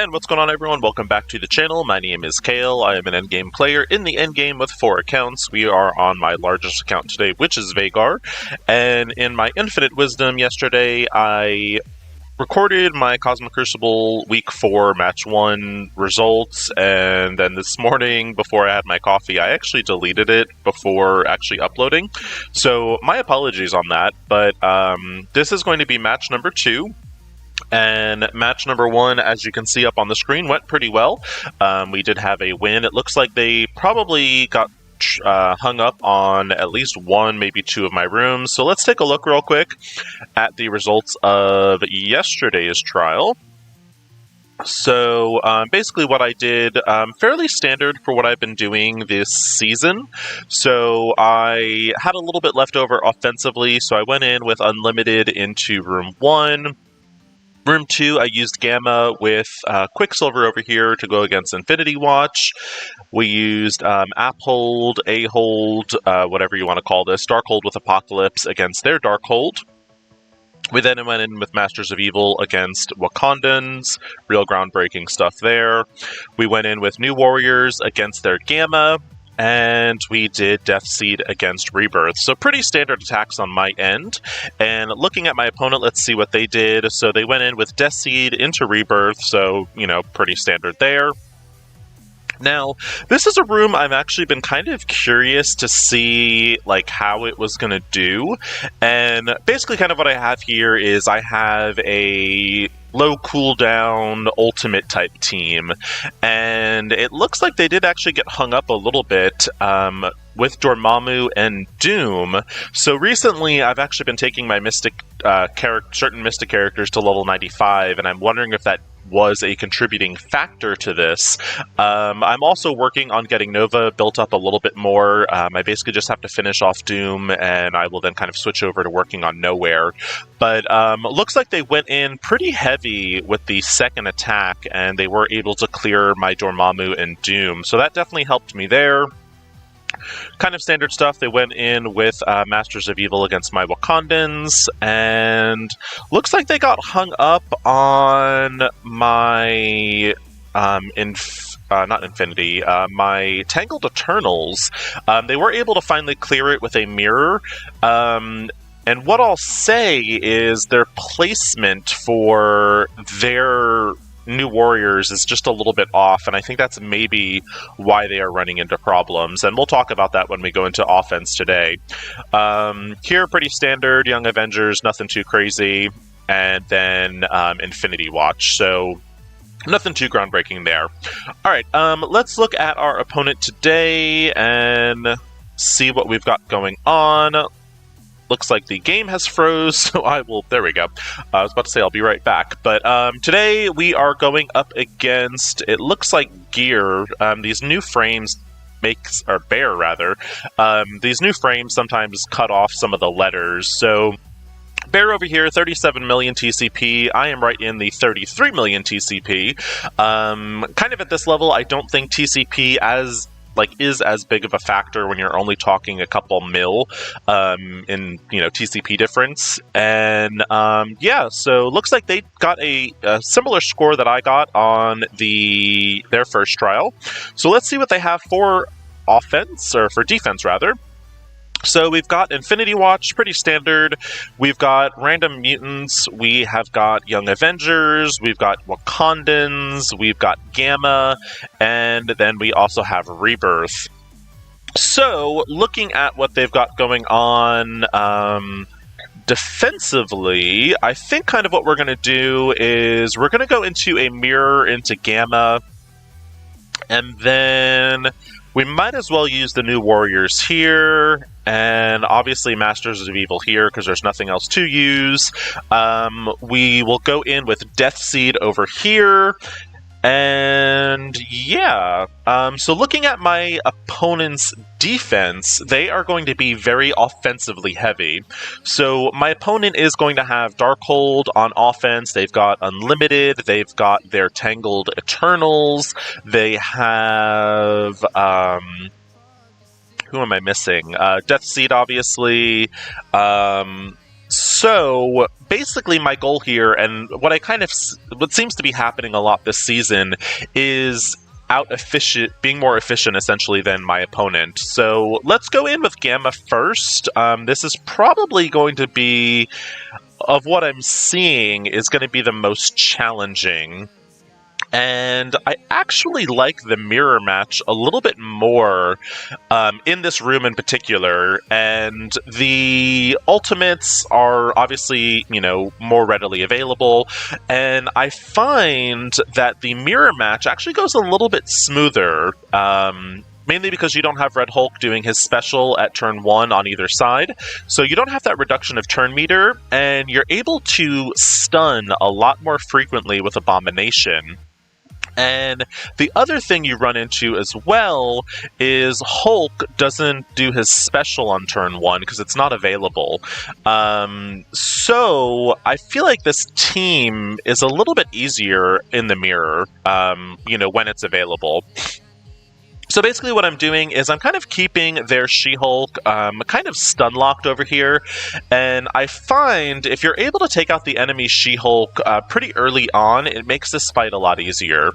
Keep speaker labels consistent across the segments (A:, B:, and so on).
A: And what's going on, everyone? Welcome back to the channel. My name is Kale. I am an endgame player in the endgame with 4 accounts. We are on my largest account today, which is Vagar. And in my infinite wisdom yesterday, I recorded my Cosmic Crucible Week 4 Match 1 results, and then this morning, before I had my coffee, I actually deleted it before actually uploading. So my apologies on that, but this is going to be match number 2. And match number 1, as you can see up on the screen, went pretty well. We did have a win. It looks like they probably got hung up on at least 1, maybe 2 of my rooms. So let's take a look real quick at the results of yesterday's trial. So basically what I did, fairly standard for what I've been doing this season. So I had a little bit left over offensively, so I went in with Unlimited into room 1. Room 2, I used Gamma with Quicksilver over here to go against Infinity Watch. We used Aphold, A-Hold, whatever you want to call this, Darkhold with Apocalypse against their Darkhold. We then went in with Masters of Evil against Wakandans, real groundbreaking stuff there. We went in with New Warriors against their Gamma, and we did Death Seed against Rebirth. So pretty standard attacks on my end. And looking at my opponent, let's see what they did. So they went in with Death Seed into Rebirth, so, you know, pretty standard there. Now, this is a room I've actually been kind of curious to see, like, how it was going to do. And basically kind of what I have here is I have a low cooldown ultimate type team, and it looks like they did actually get hung up a little bit with Dormammu and Doom. So recently I've actually been taking my mystic certain mystic characters to level 95, and I'm wondering if that was a contributing factor to this. I'm also working on getting Nova built up a little bit more. I basically just have to finish off Doom, and I will then kind of switch over to working on Nowhere. But looks like they went in pretty heavy with the second attack, and they were able to clear my Dormammu and Doom. So that definitely helped me there. Kind of standard stuff. They went in with Masters of Evil against my Wakandans, and looks like they got hung up on my not Infinity, my Tangled Eternals. They were able to finally clear it with a mirror. And what I'll say is their placement for their New Warriors is just a little bit off, and I think that's maybe why they are running into problems, and we'll talk about that when we go into offense today. Here, pretty standard, Young Avengers, nothing too crazy, and then Infinity Watch, so nothing too groundbreaking there. Alright, let's look at our opponent today and see what we've got going on. Looks like the game has froze, so I will... There we go. I was about to say I'll be right back. But today we are going up against... It looks like Gear. These new frames these new frames sometimes cut off some of the letters. So Bear over here, 37 million TCP. I am right in the 33 million TCP. Kind of at this level, I don't think TCP is as big of a factor when you're only talking a couple mil in, TCP difference. And yeah, so looks like they got a similar score that I got on their first trial. So let's see what they have for offense, or for defense rather. So we've got Infinity Watch, pretty standard. We've got Random Mutants. We have got Young Avengers. We've got Wakandans. We've got Gamma. And then we also have Rebirth. So, looking at what they've got going on defensively, I think kind of what we're going to do is we're going to go into a mirror into Gamma. And then we might as well use the New Warriors here, and obviously Masters of Evil here, because there's nothing else to use. We will go in with Death Seed over here, and yeah. So looking at my opponent's defense, they are going to be very offensively heavy. So my opponent is going to have Darkhold on offense. They've got Unlimited. They've got their Tangled Eternals. They have... who am I missing? Death Seed, obviously. So basically my goal here, and what seems to be happening a lot this season, is being more efficient essentially than my opponent. So let's go in with Gamma first. This is probably going to be, of what I'm seeing, is going to be the most challenging. And I actually like the mirror match a little bit more in this room in particular. And the ultimates are obviously, more readily available. And I find that the mirror match actually goes a little bit smoother. Mainly because you don't have Red Hulk doing his special at turn 1 on either side. So you don't have that reduction of turn meter, and you're able to stun a lot more frequently with Abomination. And the other thing you run into as well is Hulk doesn't do his special on turn 1 because it's not available. So I feel like this team is a little bit easier in the mirror, when it's available. So basically what I'm doing is I'm kind of keeping their She-Hulk kind of stun-locked over here, and I find if you're able to take out the enemy She-Hulk pretty early on, it makes this fight a lot easier.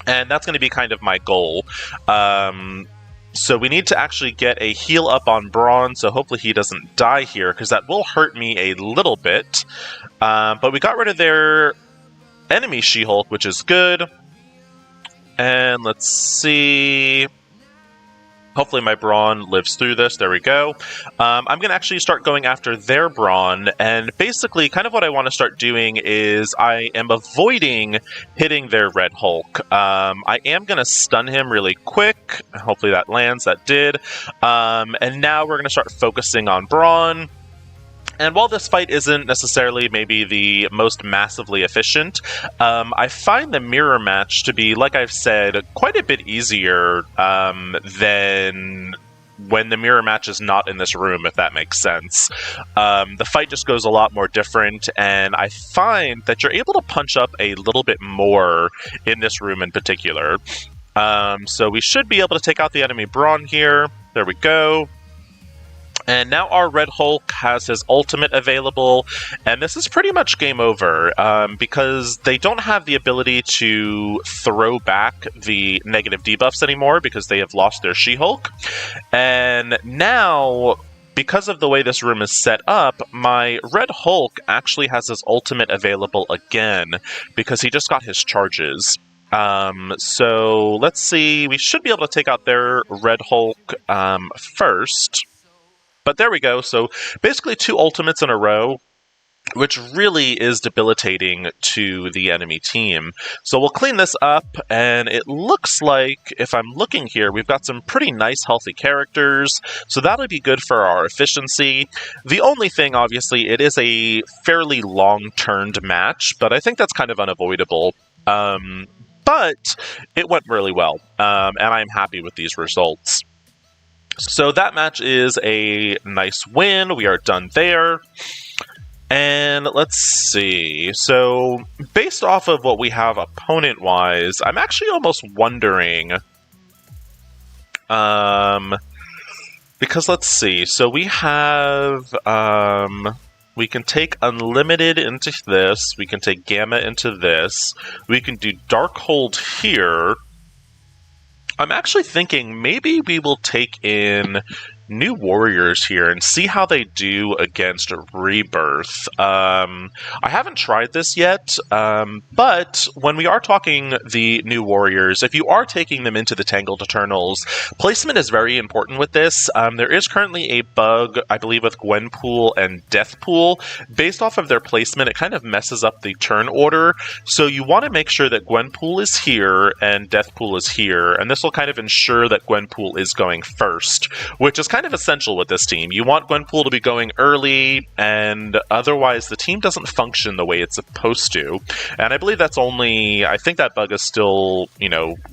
A: And that's going to be kind of my goal. So we need to actually get a heal up on Brawn, so hopefully he doesn't die here, because that will hurt me a little bit. But we got rid of their enemy She-Hulk, which is good. And let's see. Hopefully my Brawn lives through this. There we go. I'm going to actually start going after their Brawn. And basically, kind of what I want to start doing is I am avoiding hitting their Red Hulk. I am going to stun him really quick. Hopefully that lands. That did. And now we're going to start focusing on Brawn. And while this fight isn't necessarily maybe the most massively efficient, I find the mirror match to be, like I've said, quite a bit easier than when the mirror match is not in this room, if that makes sense. The fight just goes a lot more different, and I find that you're able to punch up a little bit more in this room in particular. So we should be able to take out the enemy Brawn here. There we go. And now our Red Hulk has his ultimate available, and this is pretty much game over, because they don't have the ability to throw back the negative debuffs anymore because they have lost their She-Hulk. And now, because of the way this room is set up, my Red Hulk actually has his ultimate available again because he just got his charges. So let's see, we should be able to take out their Red Hulk first. But there we go. So basically 2 ultimates in a row, which really is debilitating to the enemy team. So we'll clean this up, and it looks like, if I'm looking here, we've got some pretty nice, healthy characters, so that'll be good for our efficiency. The only thing, obviously, it is a fairly long-turned match, but I think that's kind of unavoidable. But it went really well, and I'm happy with these results. So that match is a nice win. We are done there. And let's see. So based off of what we have opponent-wise, I'm actually almost wondering... because let's see. So we have... we can take Unlimited into this. We can take Gamma into this. We can do Darkhold here. I'm actually thinking maybe we will take in New Warriors here and see how they do against Rebirth. I haven't tried this yet, but when we are talking the New Warriors, if you are taking them into the Tangled Eternals, placement is very important with this. There is currently a bug, I believe, with Gwenpool and Deathpool. Based off of their placement, it kind of messes up the turn order, so you want to make sure that Gwenpool is here and Deathpool is here, and this will kind of ensure that Gwenpool is going first, which is kind of essential with this team. You want Gwenpool to be going early, and otherwise the team doesn't function the way it's supposed to. And I believe that's only... I think that bug is still,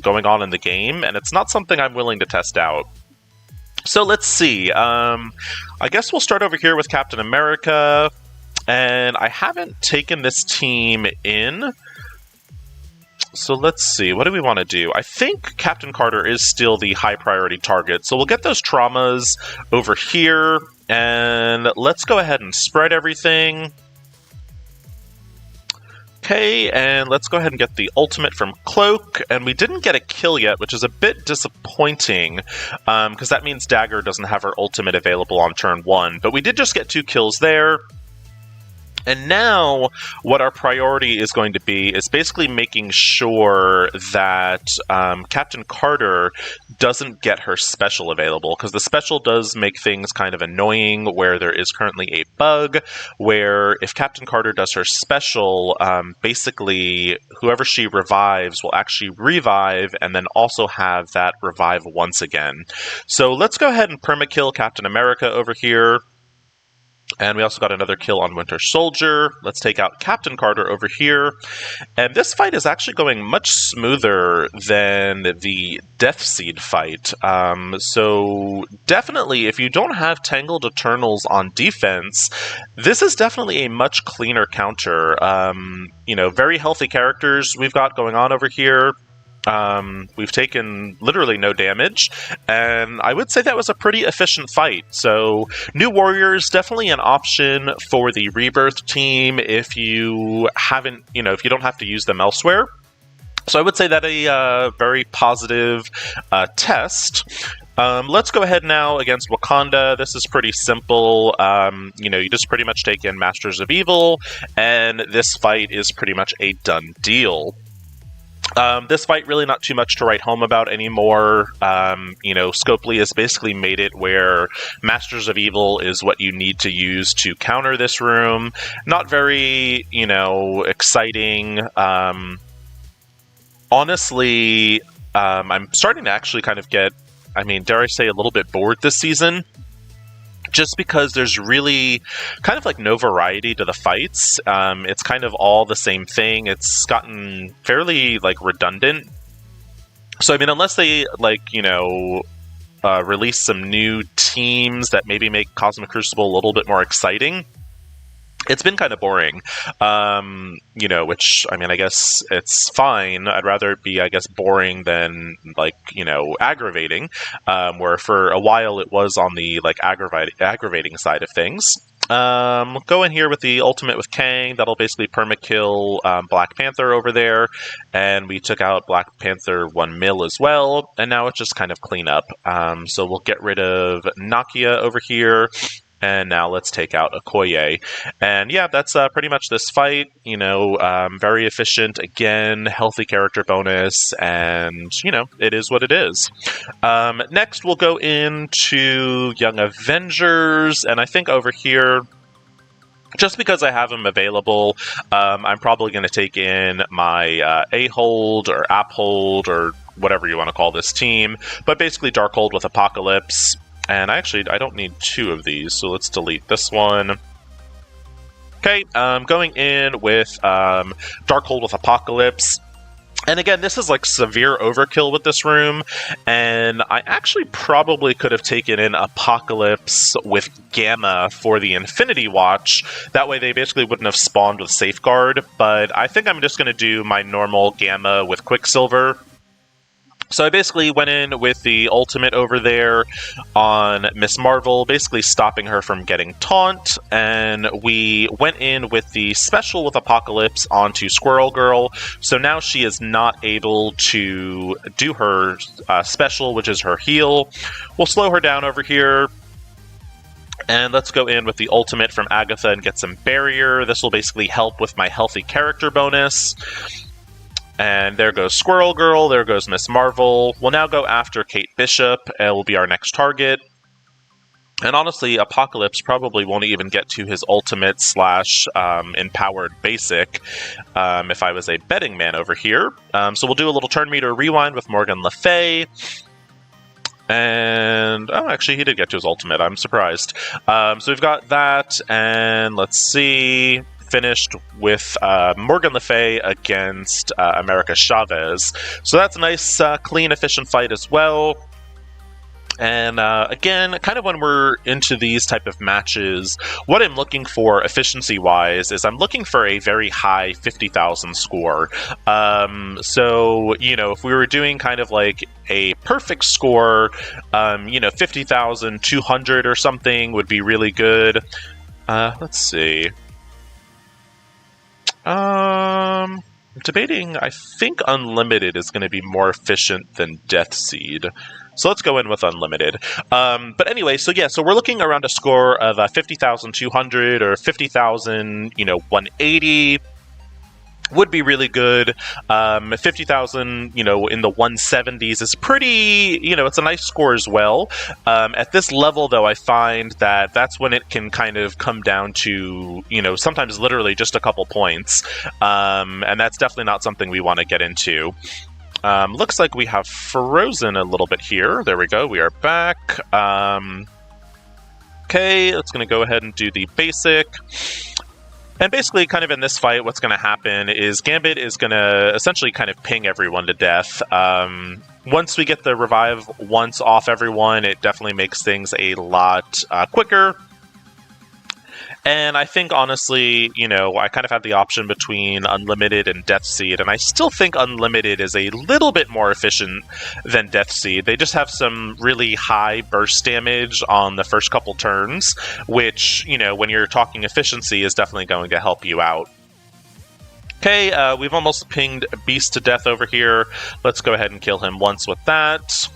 A: going on in the game, and it's not something I'm willing to test out. So let's see. I guess we'll start over here with Captain America, and I haven't taken this team in... So let's see, what do we want to do? I think Captain Carter is still the high priority target, so we'll get those traumas over here, and let's go ahead and spread everything. Okay, and let's go ahead and get the ultimate from Cloak, and we didn't get a kill yet, which is a bit disappointing, because that means Dagger doesn't have her ultimate available on turn 1, but we did just get 2 kills there. And now, what our priority is going to be is basically making sure that Captain Carter doesn't get her special available, because the special does make things kind of annoying, where there is currently a bug, where if Captain Carter does her special, basically whoever she revives will actually revive, and then also have that revive once again. So let's go ahead and permakill Captain America over here. And we also got another kill on Winter Soldier. Let's take out Captain Carter over here. And this fight is actually going much smoother than the Death Seed fight. So definitely, if you don't have Tangled Eternals on defense, this is definitely a much cleaner counter. Very healthy characters we've got going on over here. We've taken literally no damage, and I would say that was a pretty efficient fight. So, New Warriors, definitely an option for the Rebirth team if you haven't, if you don't have to use them elsewhere. So I would say that a very positive test. Let's go ahead now against Wakanda. This is pretty simple. You just pretty much take in Masters of Evil, and this fight is pretty much a done deal. This fight really not too much to write home about anymore. Scopely has basically made it where Masters of Evil is what you need to use to counter this room. Not very, exciting. Honestly, I'm starting to actually kind of get, dare I say, a little bit bored this season. Just because there's really kind of like no variety to the fights. It's kind of all the same thing. It's gotten fairly redundant. So unless they release some new teams that maybe make Cosmic Crucible a little bit more exciting, it's been kind of boring, which, I guess it's fine. I'd rather it be, boring than, aggravating, where for a while it was on the, aggravating side of things. Go in here with the ultimate with Kang. That'll basically permakill Black Panther over there, and we took out Black Panther 1 mil as well, and now it's just kind of clean up. So we'll get rid of Nakia over here. And now let's take out Okoye. And yeah, that's pretty much this fight. Very efficient. Again, healthy character bonus. And, it is what it is. Next, we'll go into Young Avengers. And I think over here, just because I have them available, I'm probably going to take in my A-Hold or App-Hold or whatever you want to call this team. But basically Darkhold with Apocalypse. And I don't need 2 of these, so let's delete this one. Okay, going in with Darkhold with Apocalypse. And again, this is severe overkill with this room, and I actually probably could have taken in Apocalypse with Gamma for the Infinity Watch. That way they basically wouldn't have spawned with Safeguard, but I think I'm just going to do my normal Gamma with Quicksilver. So I basically went in with the ultimate over there on Miss Marvel, basically stopping her from getting taunt, and we went in with the special with Apocalypse onto Squirrel Girl, so now she is not able to do her special, which is her heal. We'll slow her down over here. And let's go in with the ultimate from Agatha and get some barrier. This will basically help with my healthy character bonus. And there goes Squirrel Girl, there goes Miss Marvel. We'll now go after Kate Bishop, and will be our next target. And honestly, Apocalypse probably won't even get to his ultimate / empowered basic if I was a betting man over here. So we'll do a little turn meter rewind with Morgan Le Fay. And, actually, he did get to his ultimate. I'm surprised. So we've got that, and let's see. Finished with Morgan Le Fay against America Chavez. So that's a nice, clean, efficient fight as well. And again, kind of when we're into these type of matches, what I'm looking for efficiency-wise is I'm looking for a very high 50,000 score. So, you know, if we were doing kind of like a perfect score, you know, 50,200 or something would be really good. Let's see. Debating, I think Unlimited is going to be more efficient than Death Seed. So let's go in with Unlimited. But anyway, so yeah, so we're looking around a score of 50,200 or 50,000, you know, 180 would be really good. 50,000, you know, in the 170s is pretty, you know, it's a nice score as well. At this level, though, I find that that's when it can kind of come down to, you know, sometimes literally just a couple points. And that's definitely not something we want to get into. Looks like we have frozen a little bit here. There we go. We are back. Okay, it's going to go ahead and do the basic. And basically, kind of in this fight, what's going to happen is Gambit is going to essentially kind of ping everyone to death. Once we get the revive once off everyone, it definitely makes things a lot quicker. And I think, honestly, you know, I kind of have the option between Unlimited and Death Seed, and I still think Unlimited is a little bit more efficient than Death Seed. They just have some really high burst damage on the first couple turns, which, you know, when you're talking efficiency, is definitely going to help you out. Okay, we've almost pinged Beast to death over here. Let's go ahead and kill him once with that.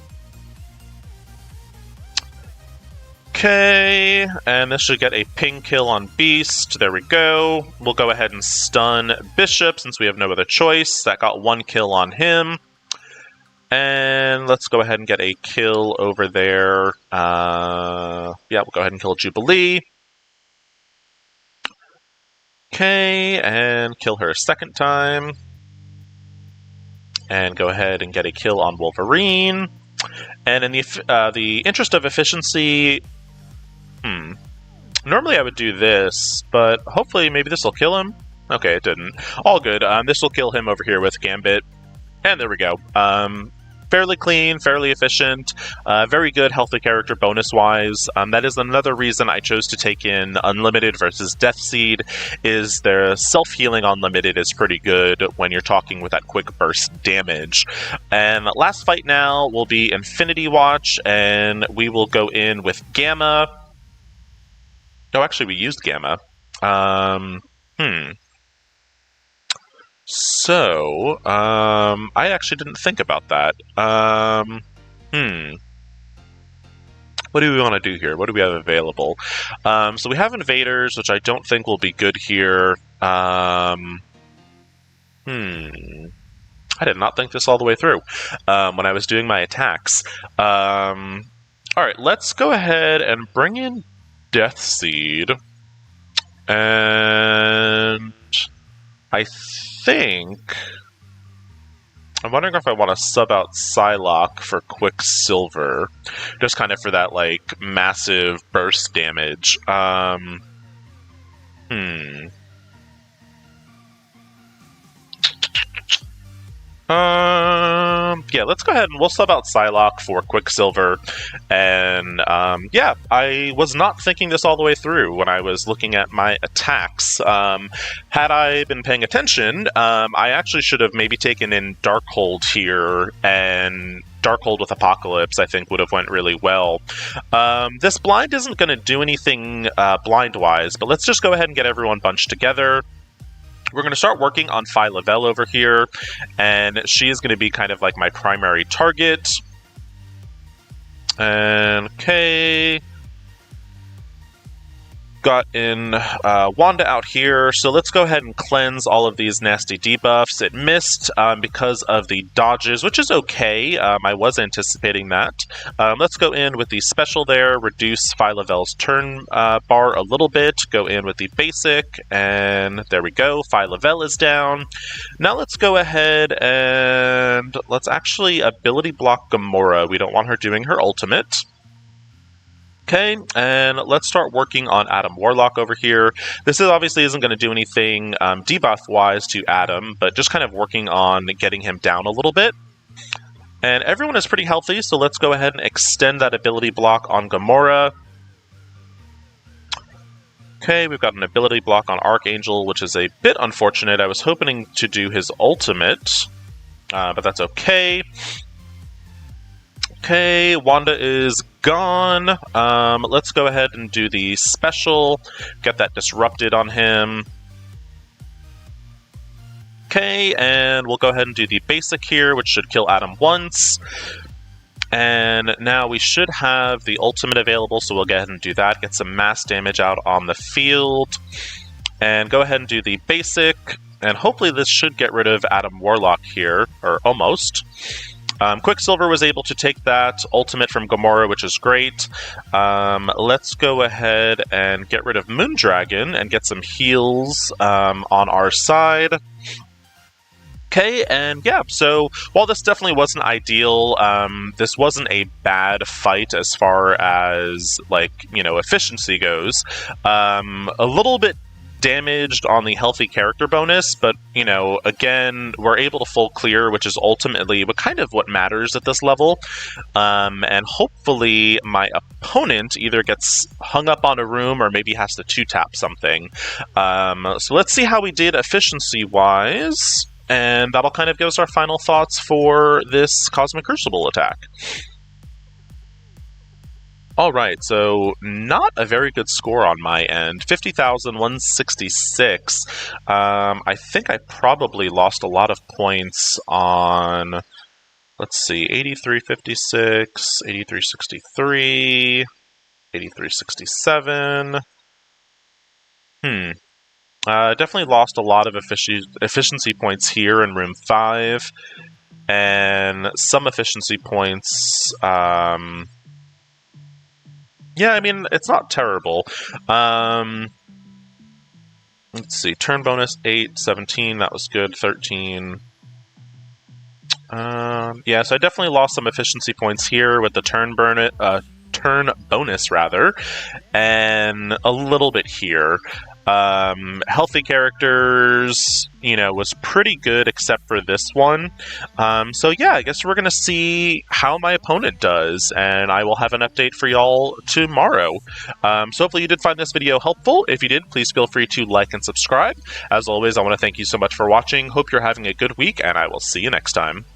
A: Okay, and this should get a ping kill on Beast. There we go. We'll go ahead and stun Bishop since we have no other choice. That got one kill on him. And let's go ahead and get a kill over there. Yeah, we'll go ahead and kill Jubilee. Okay, and kill her a second time. And go ahead and get a kill on Wolverine. And in the interest of efficiency... Normally I would do this, but hopefully maybe this will kill him. Okay, it didn't. All good. This will kill him over here with Gambit. And there we go. Fairly clean, fairly efficient, very good healthy character bonus-wise. That is another reason I chose to take in Unlimited versus Death Seed, is their self-healing Unlimited is pretty good when you're talking with that quick burst damage. And last fight now will be Infinity Watch, and we will go in with Gamma. No, actually, we used Gamma. So, I actually didn't think about that. What do we want to do here? What do we have available? So we have Invaders, which I don't think will be good here. I did not think this all the way through when I was doing my attacks. Alright, let's go ahead and bring in Death Seed. And I think... I'm wondering if I want to sub out Psylocke for Quicksilver. Just kind of for that, like, massive burst damage. Yeah, let's go ahead and we'll sub out Psylocke for Quicksilver. And, yeah, I was not thinking this all the way through when I was looking at my attacks. Had I been paying attention, I actually should have maybe taken in Darkhold here, and Darkhold with Apocalypse I think would have went really well. This blind isn't going to do anything blind-wise, but let's just go ahead and get everyone bunched together. We're going to start working on Phyla-Vell over here, and she is going to be kind of like my primary target. And, okay. Got in Wanda out here, so let's go ahead and cleanse all of these nasty debuffs. It missed because of the dodges, which is okay. I was anticipating that. Let's go in with the special there, reduce Phyla-Vell's turn bar a little bit, go in with the basic, and there we go. Phyla-Vell is down. Now let's go ahead and let's actually ability block Gamora. We don't want her doing her ultimate. Okay, and let's start working on Adam Warlock over here. This obviously isn't going to do anything debuff-wise to Adam, but just kind of working on getting him down a little bit. And everyone is pretty healthy, so let's go ahead and extend that ability block on Gamora. Okay, we've got an ability block on Archangel, which is a bit unfortunate. I was hoping to do his ultimate, but that's okay. Okay, Wanda is gone. Let's go ahead and do the special, get that disrupted on him. Okay, and we'll go ahead and do the basic here, which should kill Adam once. And now we should have the ultimate available, so we'll go ahead and do that. Get some mass damage out on the field. And go ahead and do the basic. And hopefully this should get rid of Adam Warlock here, or almost. Quicksilver was able to take that ultimate from Gamora, which is great. Let's go ahead and get rid of Moondragon and get some heals on our side. Okay, and yeah, so while this definitely wasn't ideal, this wasn't a bad fight as far as, like, you know, efficiency goes. A little bit damaged on the healthy character bonus, but, you know, again, we're able to full clear, which is ultimately what matters at this level. And hopefully my opponent either gets hung up on a room or maybe has to 2-tap something. So let's see how we did efficiency-wise. And that'll kind of give us our final thoughts for this Cosmic Crucible attack. Alright, so not a very good score on my end. 50,166. I think I probably lost a lot of points on, let's see, 8356, 8363, 8367. Definitely lost a lot of efficiency points here in room 5, and some efficiency points. Yeah, I mean, it's not terrible. Let's see, turn bonus 8, 17, that was good, 13. Yeah, so I definitely lost some efficiency points here with the turn bonus, rather, and a little bit here. Healthy characters, you know, was pretty good except for this one. So yeah, I guess we're gonna see how my opponent does, and I will have an update for y'all tomorrow. So hopefully you did find this video helpful. If you did, please feel free to like and subscribe. As always, I want to thank you so much for watching. Hope you're having a good week, and I will see you next time.